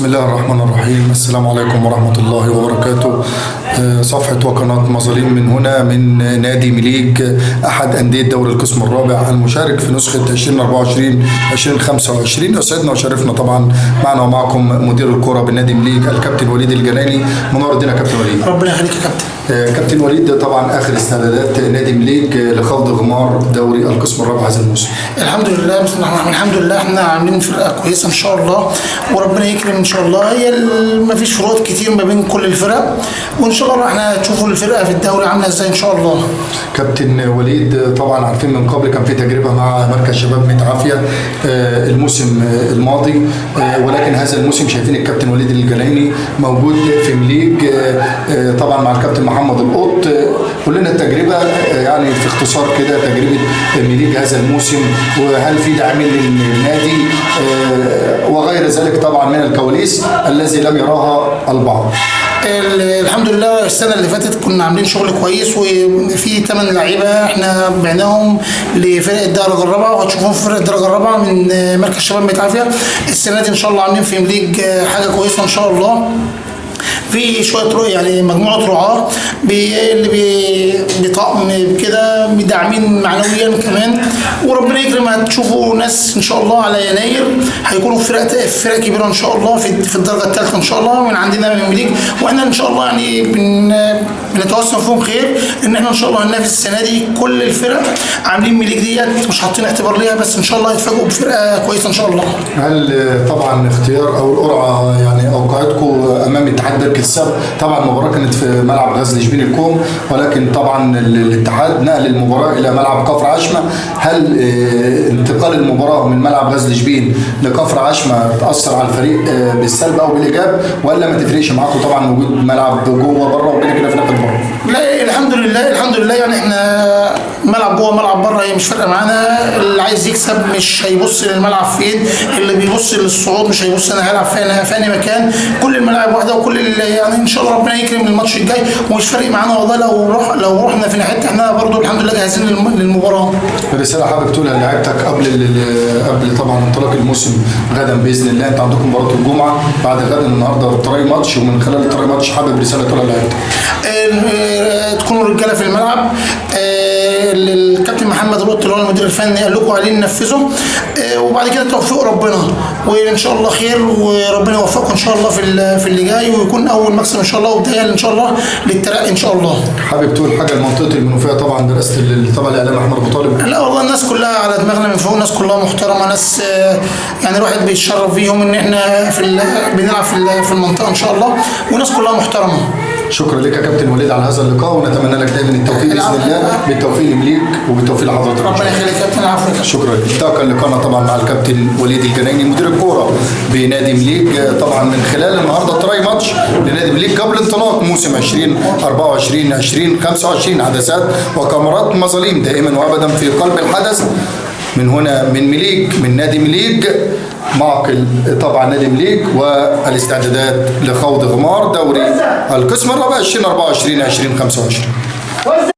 بسم الله الرحمن الرحيم. السلام عليكم ورحمة الله وبركاته. صفحة وقناة مظالم من هنا من نادي مليج أحد أندية دوري القسم الرابع المشارك في نسخة 2024-2025. يسعدنا وشرفنا طبعا معنا ومعكم مدير الكرة بالنادي مليج الكابتن وليد الجناني. منور الدنيا كابتن وليد. ربنا يخليك يا كابتن. كابتن وليد، طبعا آخر استعدادات نادي مليج لخوض غمار دوري القسم الرابع هذا الموسم. الحمد لله، بسم الله الرحمن الرحيم. الحمد لله احنا عاملين فرقة كويسة إن شاء الله، وربنا يكرم إن شاء الله. هي ما فيش فروقات كتير ما بين كل الفرق، وإن شاء الله احنا هتشوفوا الفرقة في الدوري عاملة إزاي إن شاء الله. كابتن وليد، طبعا عارفين من قبل كان في تجربة مع مركز شباب ميت عافية الموسم الماضي، ولكن هذا الموسم شايفين الكابتن وليد الجناني موجود في مليج طبعا مع الكابتن محمد القط. قول لنا التجربة يعني في اختصار كده، تجربة مليج هذا الموسم، وهل في داعمين للنادي وغير ذلك طبعا من الكواليس الذي لم يراها البعض. الحمد لله السنه اللي فاتت كنا عاملين شغل كويس، وفي 8 لعيبه احنا بعناهم لفرق الدرجه الرابعه، وهتشوفوهم في فرق الدرجه الرابعه من مركز شباب ميت عافيه. السنه دي ان شاء الله عاملين في مليج حاجه كويسه ان شاء الله. في شويه يعني مجموعه رعاه اللي بطقم كده مدعمين معنويا كمان، وربنا يكرم هتشوفوا ناس ان شاء الله على يناير هيكونوا فرق كبيره ان شاء الله في الدرجه الثالثه ان شاء الله من عندنا من مليج. واحنا ان شاء الله يعني بنتوسم فيهم خير، ان احنا ان شاء الله هننافس السنه دي كل الفرق. عاملين مليج ديت مش حاطين اعتبار ليها، بس ان شاء الله يتفاجئوا بفرقه كويسه ان شاء الله. هل طبعا اختيار او القرعه يعني اوقعتكم امام اتحاد بركة السبت؟ طبعا المباراه كانت في ملعب غزل شبين الكوم، ولكن طبعا الاتحاد نقل المباراه الى ملعب كفر عشمه. هل انتقال المباراه من ملعب غزل شبين لكفر عشمه تاثر على الفريق بالسلب او بالايجاب، ولا ما تفرقش معاكم طبعا وجود ملعب جوه بره وبين كده في ناحيه بره؟ لا الحمد لله الحمد لله، يعني احنا ملعب جوه ملعب بره هي مش فارقه معانا. اللي عايز يكسب مش هيبص للملعب فين، اللي بيبص للصعود مش هيبص انا هلعب في اي مكان. كل الملاعب واحده، وكل يعني ان شاء الله ربنا يكرم الماتش الجاي، ومش فارق معانا والله. لو رحنا في ناحيه احنا برضو الحمد لله جاهزين للمباراه. رساله حابب تقولها لعيبتك قبل طبعا انطلاق الموسم غدا باذن الله؟ انت عندكم مباراه الجمعه، بعد غدا النهارده التراي ماتش، ومن خلال التراي ماتش حابب رساله تقولها لعيبتك؟ تكونوا رجاله في الملعب. الكابتن محمد القط اللي هو المدير الفني قال لكم عليه ننفذه، وبعد كده توفيق ربنا، وان شاء الله خير، وربنا يوفقكم ان شاء الله في اللي جاي، ويكون اول مكسب ان شاء الله، وبدايه ان شاء الله للترقي ان شاء الله. حابب تقول حاجه لمنطقه المنوفيه؟ طبعا درست طبعا الاعلام احمد ابو طالب. لا والله الناس كلها على دماغنا من فوق، الناس كلها محترمه، ناس يعني الواحد بيتشرف بيهم ان احنا بنلعب في المنطقه ان شاء الله، وناس كلها محترمه. شكرا لك يا كابتن وليد على هذا اللقاء، ونتمنى لك دايما التوفيق باذن الله، بالتوفيق لمليج وبالتوفيق لحضرتك. ربنا يخليك يا كابتن. عفوا. شكرا. انتهى لقاءنا طبعا مع الكابتن وليد الجناني مدير الكوره بنادي مليج، طبعا من خلال النهارده تراي ماتش لنادي مليج قبل انطلاق موسم 2024-2025. عدسات وكاميرات مظالم دائما وابدا في قلب الحدث من هنا من مليج، من نادي مليج، معقل طبعا نادي مليج، والاستعدادات لخوض غمار دوري القسم الرابع 2024-2025.